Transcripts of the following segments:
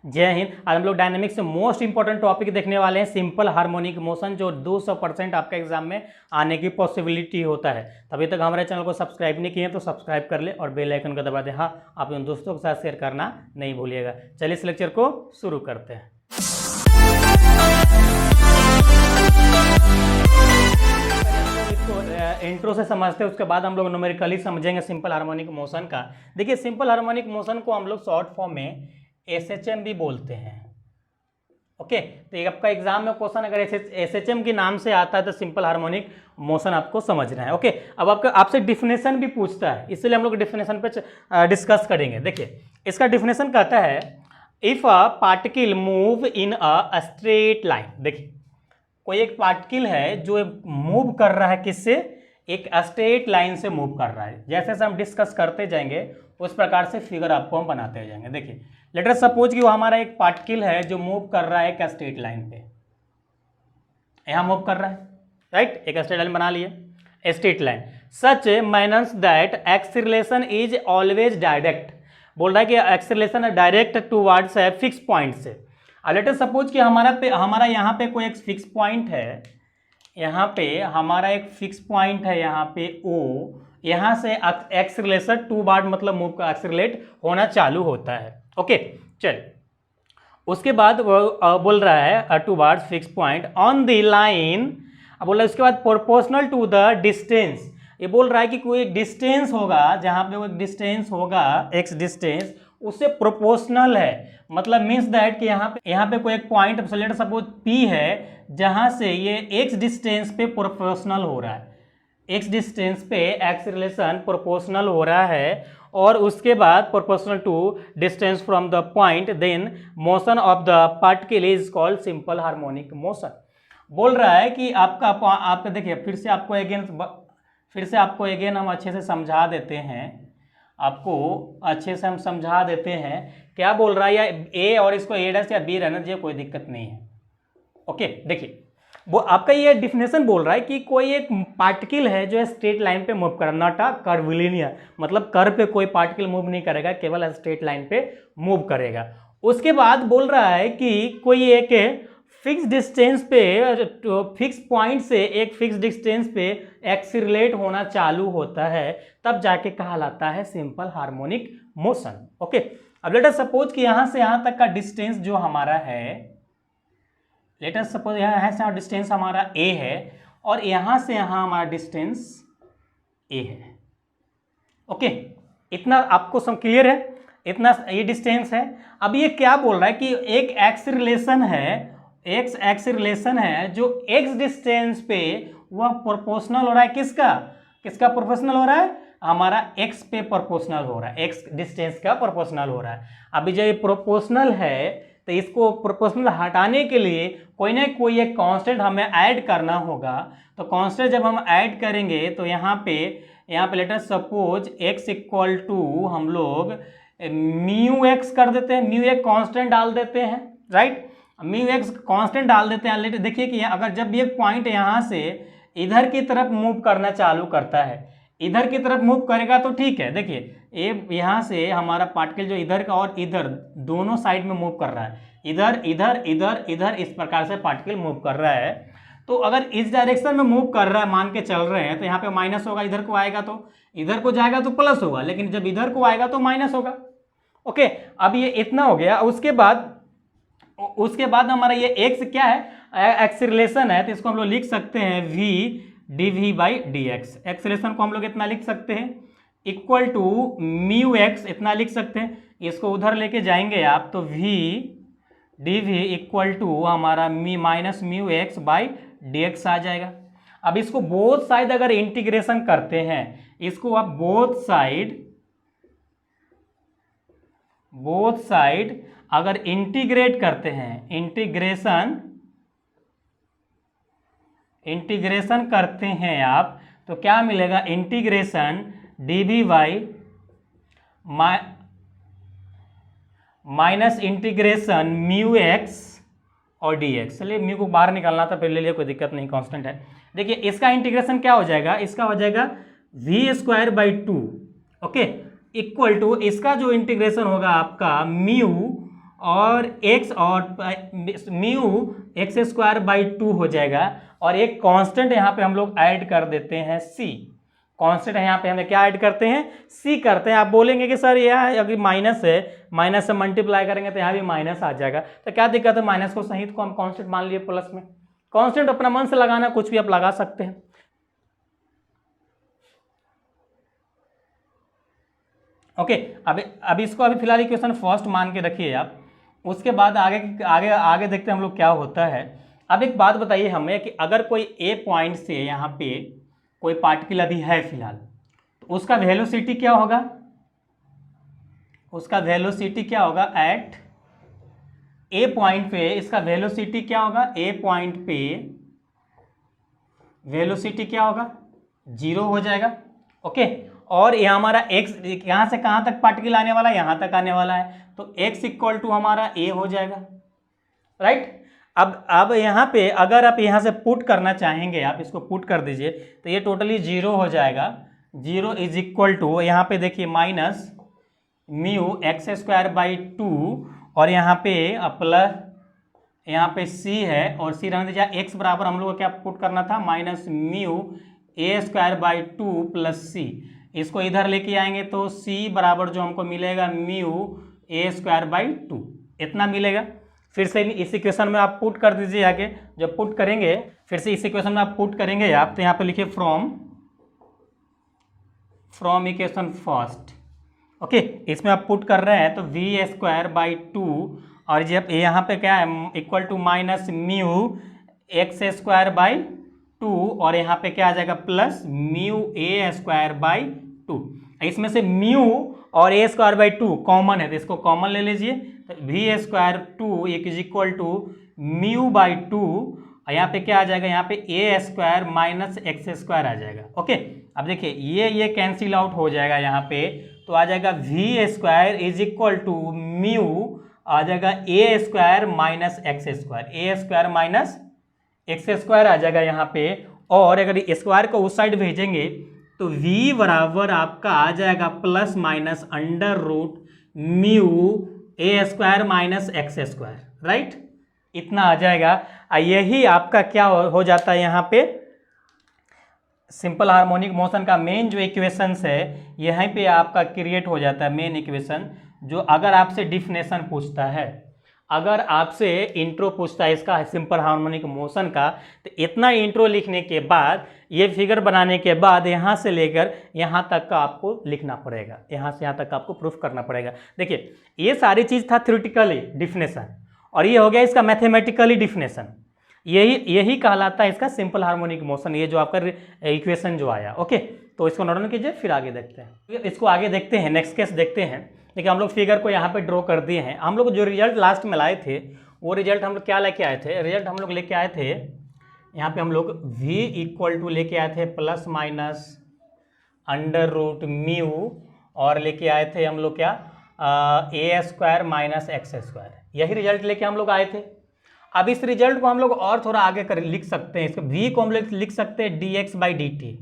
जय हिंद। आज हम लोग डायनेमिक्स से मोस्ट इंपॉर्टेंट टॉपिक देखने वाले हैं, सिंपल हार्मोनिक मोशन, जो 200% आपका एग्जाम में आने की पॉसिबिलिटी होता है। तभी तक हमारे चैनल को सब्सक्राइब नहीं किए तो सब्सक्राइब कर ले और बेल आइकन को दबा दें। हाँ, आप उन दोस्तों के साथ शेयर करना नहीं भूलिएगा। चलिए इस लेक्चर को शुरू करते हैं। इंट्रो से समझते हैं, उसके बाद हम लोग न्यूमेरिकली समझेंगे सिंपल हार्मोनिक मोशन का। देखिए, सिंपल हार्मोनिक मोशन को हम लोग शॉर्ट फॉर्म में SHM भी बोलते हैं। ओके, तो ये आपका एग्जाम में क्वेश्चन अगर SHM के नाम से आता है तो सिंपल हार्मोनिक मोशन आपको समझना है। ओके, अब आपसे डिफिनेशन भी पूछता है, इसलिए हम लोग डिफिनेशन पे डिस्कस करेंगे। देखिए, इसका डिफिनेशन कहता है if a particle move in a straight line. देखिए, कोई एक पार्टिकल है जो मूव कर रहा है, किससे? एक स्ट्रेट लाइन से मूव कर रहा है। जैसे जैसे हम डिस्कस करते जाएंगे उस प्रकार से फिगर आपको हम बनाते जाएंगे। देखिए, लेट अस सपोज कि वो हमारा एक पार्टिकल है जो मूव कर रहा है एक स्ट्रेट लाइन पे, यहां मूव कर रहा है, राइट? एक स्ट्रेट लाइन बना लिए, straight line. Such manners that acceleration is always direct. बोल रहा है कि एक्सीलरेशन डायरेक्ट टूवर्ड्स है फिक्स पॉइंट से। लेट अस सपोज कि हमारा यहाँ पे कोई एक फिक्स पॉइंट है, यहाँ पे हमारा एक फिक्स पॉइंट है, यहाँ पे O, यहाँ से एक्सीलरेशन टूवर्ड मतलब मूव का एक्सीलरेट होना चालू होता है। ओके, चल उसके बाद वो बोल रहा है toward fix point on the line. अब बोल रहा है उसके बाद प्रोपोर्शनल टू द डिस्टेंस। ये बोल रहा है कि कोई एक डिस्टेंस होगा, जहाँ पे वो एक डिस्टेंस होगा, एक्स डिस्टेंस, उससे प्रोपोर्शनल है। मतलब मीन्स दैट कि यहाँ पे कोई एक पॉइंट लेट सपोज P है, जहाँ से ये एक्स डिस्टेंस पे प्रोपोर्शनल हो रहा है, एक्स डिस्टेंस पे एक्सीलरेशन प्रोपोर्शनल हो रहा है, और उसके बाद proportional to distance from the point, then motion of the particle is called simple harmonic motion. बोल रहा है कि आपका देखिए, फिर से आपको अगेन हम अच्छे से समझा देते हैं, क्या बोल रहा है, या ए और इसको A' या B रहना चाहिए, कोई दिक्कत नहीं है। ओके, देखिए वो आपका ये डिफिनेशन बोल रहा है कि कोई एक पार्टिकल है जो स्ट्रेट लाइन पे मूव कर रहा है, नॉट अ कर्विलिनियर, मतलब कर्व पे कोई पार्टिकल मूव नहीं करेगा, केवल स्ट्रेट लाइन पे मूव करेगा। उसके बाद बोल रहा है कि कोई एक फिक्स डिस्टेंस पे, फिक्स पॉइंट से एक फिक्स डिस्टेंस पे एक्सीलरेट होना चालू होता है, तब जाके कहलाता है सिंपल हार्मोनिक मोशन। ओके, अब लेट अस सपोज कि यहाँ से यहाँ तक का डिस्टेंस जो हमारा है, लेट अस सपोज यहाँ से डिस्टेंस हमारा A है और यहाँ से यहाँ हमारा डिस्टेंस A है। ओके, इतना आपको सब क्लियर है? इतना ये डिस्टेंस है। अब ये क्या बोल रहा है कि एक एक्सीलरेशन है जो x डिस्टेंस पे वह प्रोपोर्शनल हो रहा है, किसका प्रोपोर्शनल हो रहा है? हमारा x पे प्रोपोर्शनल हो रहा है, x डिस्टेंस का प्रोपोर्शनल हो रहा है। अभी जब ये प्रोपोर्शनल है तो इसको प्रोपोर्शनल हटाने के लिए कोई ना कोई एक कांस्टेंट हमें ऐड करना होगा। तो कांस्टेंट जब हम ऐड करेंगे तो यहाँ पे let us suppose x equal to हम लोग म्यू एक्स कर देते हैं, म्यू एक कांस्टेंट डाल देते हैं, राइट? म्यू एक्स कांस्टेंट डाल देते हैं। लेट देखिए कि अगर जब ये पॉइंट यहाँ से इधर की तरफ मूव करना चालू करता है, इधर की तरफ मूव करेगा तो ठीक है। देखिए, ये यहाँ से हमारा पार्टिकल जो इधर का और इधर दोनों साइड में मूव कर रहा है, इधर इधर इधर इधर, इस प्रकार से पार्टिकल मूव कर रहा है। तो अगर इस डायरेक्शन में मूव कर रहा है, मान के चल रहे हैं, तो यहाँ पे माइनस होगा, इधर को आएगा तो इधर को जाएगा तो प्लस होगा, लेकिन जब इधर को आएगा तो माइनस होगा। ओके, अब ये इतना हो गया। उसके बाद हमारा ये x क्या है? एक्सीलरेशन है, तो इसको हम लोग लिख सकते हैं v dv/dx। एक्सीलरेशन को हम लोग इतना लिख सकते हैं इक्वल टू म्यू एक्स, इतना लिख सकते हैं। इसको उधर लेके जाएंगे आप तो v dv इक्वल टू हमारा minus mu x by dx आ जाएगा। अब इसको बोथ साइड अगर इंटीग्रेशन करते हैं, इसको आप बोथ साइड अगर इंटीग्रेट करते हैं, इंटीग्रेशन करते हैं आप, तो क्या मिलेगा? Integration dv minus integration mu x और dx। चलिए, म्यू को बाहर निकालना था, फिर ले लिया, कोई दिक्कत नहीं, कांस्टेंट है। देखिए, इसका इंटीग्रेशन क्या हो जाएगा? इसका हो जाएगा v²/2। ओके, इक्वल टू इसका जो इंटीग्रेशन होगा आपका म्यू और x और म्यू एक्स स्क्वायर बाई 2 हो जाएगा, और एक कांस्टेंट यहाँ पे हम लोग ऐड कर देते हैं c। कांस्टेंट यहाँ पे हमें क्या ऐड करते हैं, c करते हैं। आप बोलेंगे कि सर यह अगर माइनस है, माइनस से मल्टीप्लाई करेंगे तो यहाँ भी माइनस आ जाएगा, तो क्या दिक्कत है, माइनस को सहित को हम कांस्टेंट मान लिए प्लस में। कांस्टेंट अपना मन से लगाना, कुछ भी आप लगा सकते हैं। ओके, अब इसको अभी फिलहाल इक्वेशन फर्स्ट मान के रखिए आप, उसके बाद आगे आगे आगे देखते हैं हम लोग क्या होता है। अब एक बात बताइए हमें कि अगर कोई ए पॉइंट से यहाँ पे कोई पार्टिकल अभी है फिलहाल, तो उसका वेलोसिटी क्या होगा, उसका वेलोसिटी क्या होगा एट ए पॉइंट पे, इसका वेलोसिटी क्या होगा, ए पॉइंट पे वेलोसिटी क्या होगा, 0 हो जाएगा। ओके, और ये हमारा x यहाँ से कहाँ तक पार्टिकल आने वाला है, यहाँ तक आने वाला है, तो x इक्वल टू हमारा a हो जाएगा, राइट। अब यहाँ पे अगर आप यहाँ से पुट करना चाहेंगे, आप इसको पुट कर दीजिए तो ये टोटली 0 हो जाएगा। 0 इज इक्वल टू, यहाँ पे देखिए minus mu x square by 2, और यहाँ पे प्लस, यहाँ पे c है और c रहने दीजिए, x बराबर हम लोग को क्या पुट करना था, minus mu a square by 2 plus c। इसको इधर लेके आएंगे तो c बराबर जो हमको मिलेगा म्यू ए स्क्वायर बाई 2, इतना मिलेगा। फिर से इस इक्वेशन में आप पुट कर दीजिए आगे, जब पुट करेंगे फिर से इस इक्वेशन में आप पुट करेंगे आप, तो यहाँ पे लिखिए फ्रॉम इक्वेशन फर्स्ट। ओके, इसमें आप पुट कर रहे हैं तो वी स्क्वायर बाई 2, और जब यहाँ पे क्या है equal to minus mu x square by 2, और यहाँ पे क्या आ जाएगा plus mu a square by 2। इसमें से म्यू और ए स्क्वायर बाई 2 कॉमन है, तो इसको कॉमन ले लीजिए, तो v square 2 is equal to mu by 2, और यहाँ पे क्या आ जाएगा, यहाँ पे a square minus x square आ जाएगा। ओके, अब देखिए ये कैंसिल आउट हो जाएगा यहाँ पे, तो आ जाएगा v square is equal to mu आ जाएगा a square minus x square, a square minus x square आ जाएगा यहाँ पे। और अगर स्क्वायर को उस साइड भेजेंगे तो v बराबर आपका आ जाएगा plus minus under root mu a square minus x square, right, इतना आ जाएगा। यही आपका क्या हो जाता है यहाँ पे, सिंपल हार्मोनिक मोशन का मेन जो इक्वेशंस है यहीं पे आपका क्रिएट हो जाता है मेन इक्वेशन। जो अगर आपसे डिफिनेशन पूछता है, अगर आपसे इंट्रो पूछता है इसका सिंपल हार्मोनिक मोशन का, तो इतना इंट्रो लिखने के बाद, ये फिगर बनाने के बाद यहाँ से लेकर यहाँ तक का आपको लिखना पड़ेगा, यहाँ से यहाँ तक आपको प्रूफ करना पड़ेगा। देखिए ये सारी चीज़ था थ्योरेटिकली डिफिनेशन, और ये हो गया इसका मैथमेटिकली डिफिनेशन। यही कहलाता है इसका सिंपल हार्मोनिक मोशन, ये जो आपका इक्वेशन जो आया। ओके, तो इसको नोट कीजिए, फिर आगे देखते हैं, इसको आगे देखते हैं, नेक्स्ट केस देखते हैं। देखिए हम लोग फिगर को यहाँ पे ड्रॉ कर दिए हैं। हम लोग जो रिजल्ट लास्ट में लाए थे वो रिजल्ट हम लोग क्या लेके आए थे, रिजल्ट हम लोग लेके आए थे यहाँ पे हम लोग v इक्वल टू लेके आए थे plus minus under root mu, और लेके आए थे हम लोग क्या a square minus x square, यही रिजल्ट लेके हम लोग आए थे। अब इस रिजल्ट को हम लोग और थोड़ा आगे कर लिख सकते हैं, इसको v को हम लोग लिख सकते हैं dx बाई dt,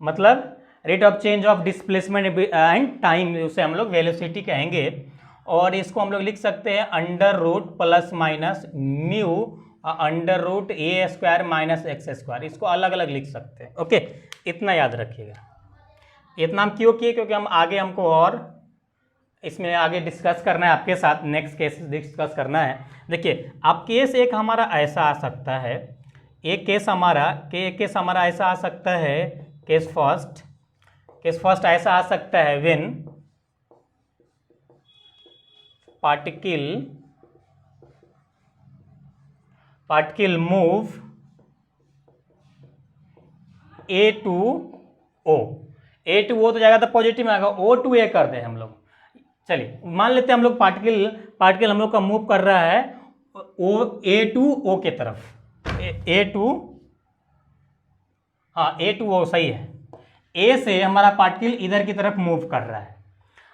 मतलब rate of change of displacement and time, उसे हम लोग वेलोसिटी कहेंगे। और इसको हम लोग लिख सकते हैं under root plus minus mu under root a square minus x square, इसको अलग अलग लिख सकते हैं। ओके, इतना याद रखिएगा। इतना हम क्यों किए, क्योंकि हम आगे हमको और इसमें आगे डिस्कस करना है आपके साथ, नेक्स्ट केस डिस्कस करना है। देखिए अब केस एक हमारा ऐसा आ सकता है, एक केस हमारा ऐसा आ सकता है, केस फर्स्ट ऐसा आ सकता है when particle move A to O तो जाएगा तो पॉजिटिव में आएगा, ओ टू ए कर दें हम लोग। चलिए मान लेते हैं हम लोग पार्टिकल हम लोग का मूव कर रहा है ए टू ओ के तरफ, ए टू ओ सही है। ए से हमारा पार्टिकल इधर की तरफ मूव कर रहा है,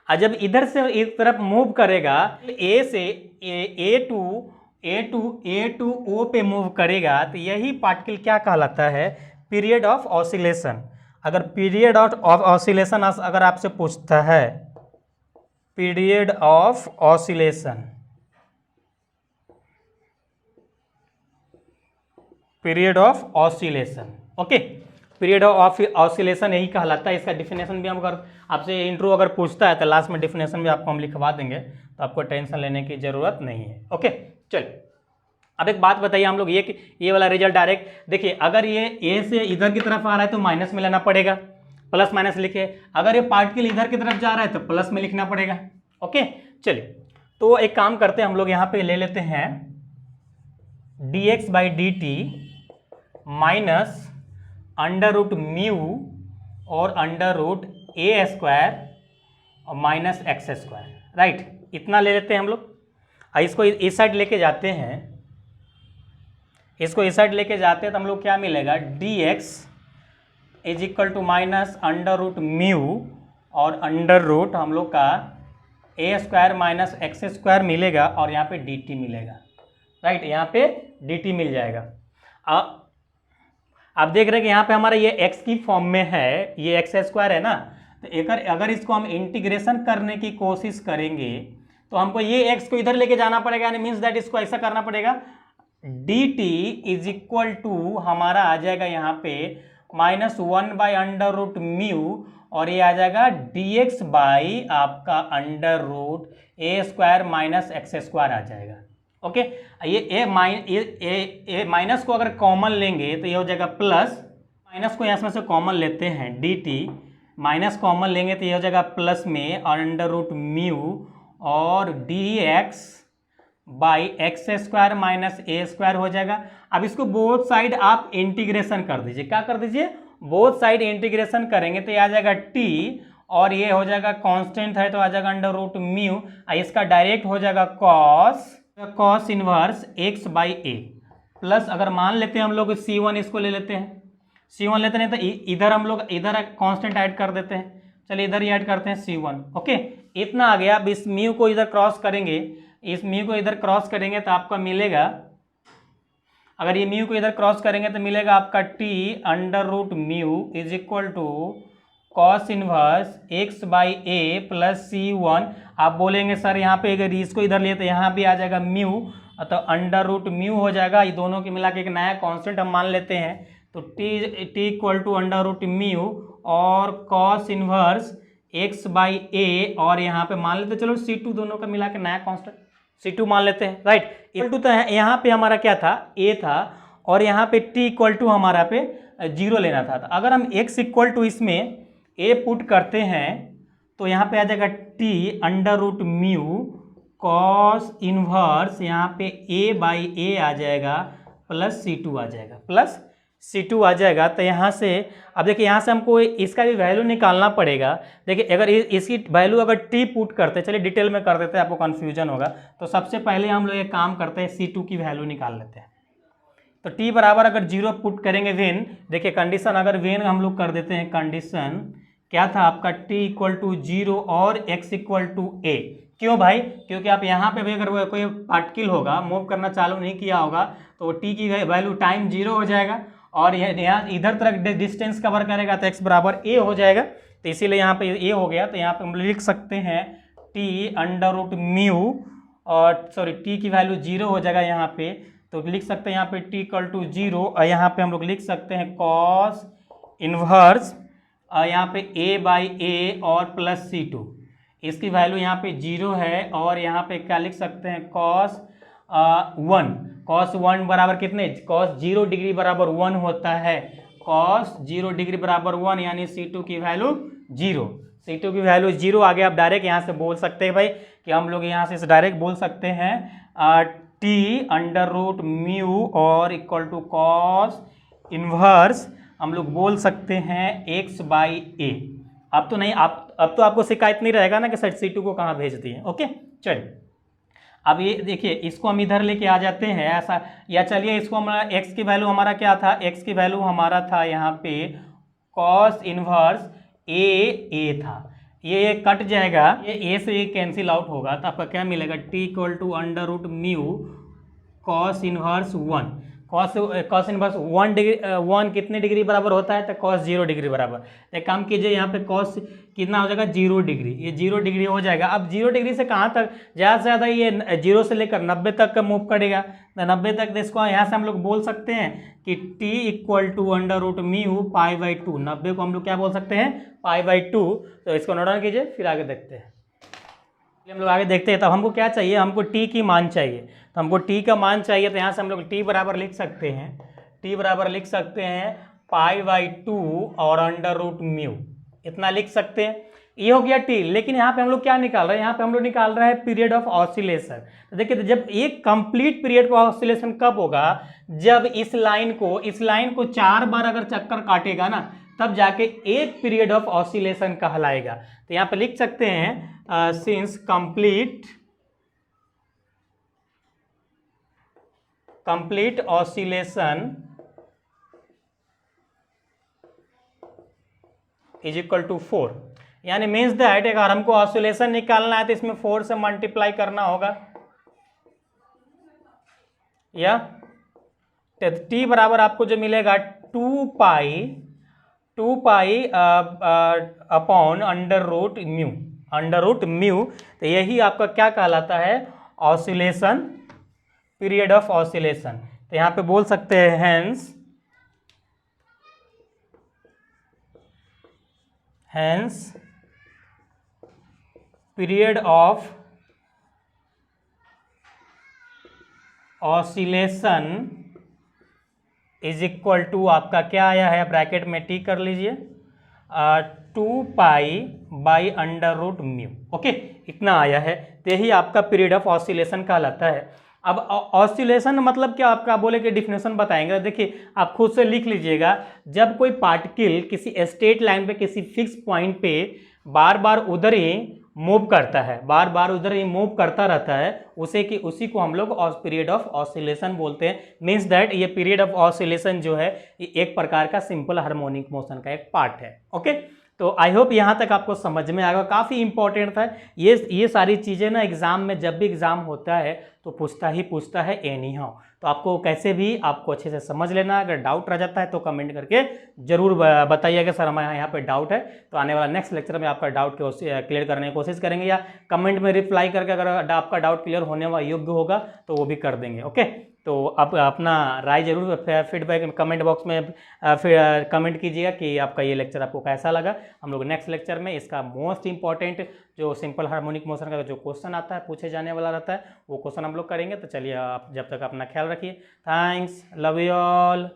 और जब इधर से इस तरफ मूव करेगा, ए से ए टू ओ पे मूव करेगा, तो यही पार्टिकल क्या कहलाता है, पीरियड ऑफ ऑसिलेशन। अगर पीरियड ऑफ ऑसिलेशन अगर आपसे पूछता है, period of oscillation, period of oscillation. Okay, period of oscillation यही कहलाता है। इसका डिफिनेशन भी हम अगर आपसे इंट्रो अगर पूछता है तो लास्ट में डिफिनेशन भी आपको हम लिखवा देंगे, तो आपको टेंशन लेने की जरूरत नहीं है। ओके, चलिए अब एक बात बताइए हम लोग, ये वाला रिजल्ट डायरेक्ट देखिए, अगर ये ए से इधर की तरफ आ रहा है तो माइनस में लेना पड़ेगा, प्लस माइनस लिखे। अगर ये पार्टिकल इधर की तरफ जा रहा है तो प्लस में लिखना पड़ेगा। ओके, चलिए तो एक काम करते हैं हम लोग, यहाँ पे ले लेते हैं dx/dt minus under root mu और अंडर रूट ए स्क्वायर और माइनस एक्स स्क्वायर, राइट, इतना ले लेते हैं हम लोग। इसको इस साइड लेके जाते हैं, इसको इस साइड लेके जाते हैं तो हम लोग क्या मिलेगा, dx is equal to minus under root mu और अंडर रूट हम लोग का a square minus x square मिलेगा और यहाँ पे dt मिलेगा, राइट, यहाँ पे dt मिल जाएगा। आप देख रहे हैं कि यहाँ पे हमारा ये x की फॉर्म में है, ये एक्स स्क्वायर है ना, तो अगर इसको हम इंटीग्रेशन करने की कोशिश करेंगे तो हमको ये x को इधर लेके जाना पड़ेगा, यानी मीन्स दैट इसको ऐसा करना पड़ेगा, dt इज इक्वल टू हमारा आ जाएगा यहाँ पे -1/अंडर रूट म्यू और ये आ जाएगा dx बाई आपका under root a square minus x square आ जाएगा। ओके, ये माइनस को अगर कॉमन लेंगे तो ये हो जाएगा प्लस, माइनस को यहाँ से कॉमन लेते हैं, dt माइनस कॉमन लेंगे तो ये हो जाएगा प्लस में और अंडर रूट म्यू और dx by x square minus A square हो जाएगा। अब इसको बोथ साइड आप इंटीग्रेशन कर दीजिए, क्या कर दीजिए, बोथ साइड इंटीग्रेशन करेंगे तो ये आ जाएगा t और ये हो जाएगा कांस्टेंट है तो आ जाएगा अंडर रूट म्यू, इसका डायरेक्ट हो जाएगा cos inverse x by a plus, अगर मान लेते हैं हम लोग c1, इसको ले लेते हैं, c1 लेते हैं तो इधर हम लोग इधर कांस्टेंट ऐड कर देते हैं, चलिए इधर ही ऐड करते हैं c1। ओके, इतना आ गया। अब इस म्यू को इधर क्रॉस करेंगे, इस म्यू को इधर क्रॉस करेंगे तो आपका मिलेगा, अगर ये म्यू को इधर क्रॉस करेंगे तो मिलेगा आपका t under root mu is equal to cos inverse x by a plus c1। आप बोलेंगे सर यहाँ पे अगर इसको इधर लिए तो यहाँ भी आ जाएगा म्यू, तो अंडर रूट म्यू हो जाएगा, ये दोनों के मिला के एक नया कांस्टेंट हम मान लेते हैं, तो t equal to under root mu और cos inverse x by a और यहाँ पे मान लेते, चलो c2 दोनों का मिला के नया कांस्टेंट c2 मान लेते हैं, राइट। इक्वल टू तो यहाँ पे हमारा क्या था, a था और यहाँ पे t इक्वल टू हमारा पे 0 लेना था। तो अगर हम x इक्वल टू इसमें a पुट करते हैं तो यहाँ पे आ जाएगा t under root mu cos inverse यहाँ पे a बाई ए आ जाएगा प्लस c2 आ जाएगा, प्लस c2 आ जाएगा। तो यहाँ से अब देखिए, यहाँ से हमको इसका भी वैल्यू निकालना पड़ेगा। देखिए अगर इसकी वैल्यू अगर t पुट करते, चलिए डिटेल में कर देते हैं, आपको कन्फ्यूजन होगा। तो सबसे पहले हम लोग एक काम करते हैं, c2 की वैल्यू निकाल लेते हैं। तो t बराबर अगर 0 पुट करेंगे वेन, देखिए कंडीशन अगर वेन हम लोग कर देते हैं, कंडीशन क्या था आपका, t इक्वल टू 0 और x इक्वल टू a। क्यों भाई, क्योंकि आप यहाँ पे भी अगर कोई पार्टिकल होगा मूव करना चालू नहीं किया होगा तो t की वैल्यू टाइम 0 हो जाएगा और यहाँ इधर तरफ डिस्टेंस कवर करेगा तो x बराबर a हो जाएगा। तो इसीलिए यहाँ पे a हो गया। तो यहाँ पे हम लिख सकते हैं t अंडर रूट म्यू और सॉरी t की वैल्यू 0 हो जाएगा यहाँ पे, तो लिख सकते हैं यहाँ पे t इक्वल टू 0 और यहाँ पे हम लोग लिख सकते हैं कॉस इनवर्स यहाँ पे a बाई ए और प्लस c2, इसकी वैल्यू यहाँ पे 0 है और यहाँ पे क्या लिख सकते हैं कॉस 1, कॉस 1 बराबर कितने, कॉस 0 डिग्री बराबर 1 होता है, कॉस 0 डिग्री बराबर 1 यानी c2 की वैल्यू 0, c2 की वैल्यू 0 आ गया। आप डायरेक्ट यहाँ से बोल सकते हैं भाई कि हम लोग यहाँ से डायरेक्ट बोल सकते हैं t अंडर रूट म्यू और इक्वल टू कॉस इनवर्स हम लोग बोल सकते हैं x बाई ए। अब तो नहीं, अब तो आपको शिकायत नहीं रहेगा ना कि सर c2 को कहाँ भेज दिए। ओके, चलिए अब ये देखिए, इसको हम इधर लेके आ जाते हैं ऐसा, या चलिए इसको हमारा x की वैल्यू हमारा क्या था, x की वैल्यू हमारा था यहाँ पे कॉस इनवर्स a था, ये कट जाएगा, ये a से ये कैंसिल आउट होगा तो आपका क्या मिलेगा, t equal to under root mu cos inverse 1, cos inverse 1 degree 1 कितने डिग्री बराबर होता है, तो कॉस 0 डिग्री बराबर। एक काम कीजिए, यहाँ पे कॉस कितना हो जाएगा 0 डिग्री, ये 0 डिग्री हो जाएगा। अब 0 डिग्री से कहाँ तक, ज़्यादा से ज़्यादा ये 0 से लेकर 90 तक का मूव करेगा, तो 90 तक इसको यहाँ से हम लोग बोल सकते हैं कि t equal to under root mu pi by 2, 90 को हम लोग क्या बोल सकते हैं, पाई बाई 2। तो इसको नोट डाउन कीजिए, फिर आगे देखते हैं। हम लोग आगे देखते हैं। तब हमको क्या चाहिए, हमको t की मान चाहिए, तो हमको t का मान चाहिए, तो यहाँ से हम लोग t बराबर लिख सकते हैं, t बराबर लिख सकते हैं पाई बाई 2 और अंडर रूट म्यू, इतना लिख सकते हैं। ये हो गया t। लेकिन यहाँ पे हम लोग क्या निकाल रहे हैं, यहाँ पे हम लोग निकाल रहे हैं पीरियड ऑफ ऑसिलेशन। तो देखिए, जब एक कंप्लीट पीरियड ऑफ ऑसिलेशन कब होगा, जब इस लाइन को 4 बार अगर चक्कर काटेगा ना, तब जाके एक पीरियड ऑफ ऑसिलेशन कहलाएगा। तो यहाँ पे लिख सकते हैं since complete oscillation is equal to 4, यानी मीन्स दैट अगर हमको ऑसिलेशन निकालना है तो इसमें 4 से मल्टीप्लाई करना होगा, या t बराबर आपको जो मिलेगा 2 pi upon under root mu. तो यही आपका क्या कहलाता है, ऑसिलेशन, पीरियड ऑफ ऑसिलेशन। तो यहाँ पे बोल सकते हैं hence period of oscillation is equal to, आपका क्या आया है, ब्रैकेट में टी कर लीजिए, 2 pi by under root mu. Okay, इतना आया है। तो यही आपका पीरियड ऑफ ऑसिलेशन कहलाता है। अब ऑसिलेशन मतलब क्या, आपका बोले कि डिफिनेशन बताएंगे। देखिए, आप खुद से लिख लीजिएगा, जब कोई पार्टिकल किसी स्ट्रेट लाइन पे किसी फिक्स पॉइंट पे बार बार उधर ही मूव करता है, बार बार उधर ही मूव करता रहता है, उसी को हम लोग पीरियड ऑफ ऑसिलेशन बोलते हैं। मीन्स दैट ये पीरियड ऑफ ऑसिलेशन जो है, ये एक प्रकार का सिंपल हार्मोनिक मोशन का एक पार्ट है। ओके, तो आई होप यहाँ तक आपको समझ में आएगा। काफ़ी इंपॉर्टेंट था ये सारी चीज़ें ना, एग्जाम में जब भी एग्जाम होता है तो पूछता है एनी हाउ। तो आपको कैसे भी आपको अच्छे से समझ लेना। अगर डाउट रह जाता है तो कमेंट करके जरूर बताइएगा, सर हमारे यहाँ पे डाउट है। तो आने वाला नेक्स्ट लेक्चर में आपका डाउट क्लियर करने की कोशिश करेंगे, या कमेंट में रिप्लाई करके अगर आपका डाउट क्लियर होने वाला योग्य होगा तो वो भी कर देंगे। ओके, तो आप अपना राय जरूर फीडबैक कमेंट बॉक्स में फिर कमेंट कीजिएगा कि आपका ये लेक्चर आपको कैसा लगा। हम लोग नेक्स्ट लेक्चर में इसका मोस्ट इंपॉर्टेंट जो सिंपल हार्मोनिक मोशन का जो क्वेश्चन आता है, पूछे जाने वाला रहता है, वो क्वेश्चन हम लोग करेंगे। तो चलिए, आप जब तक अपना ख्याल रखिए। Thanks, love you all.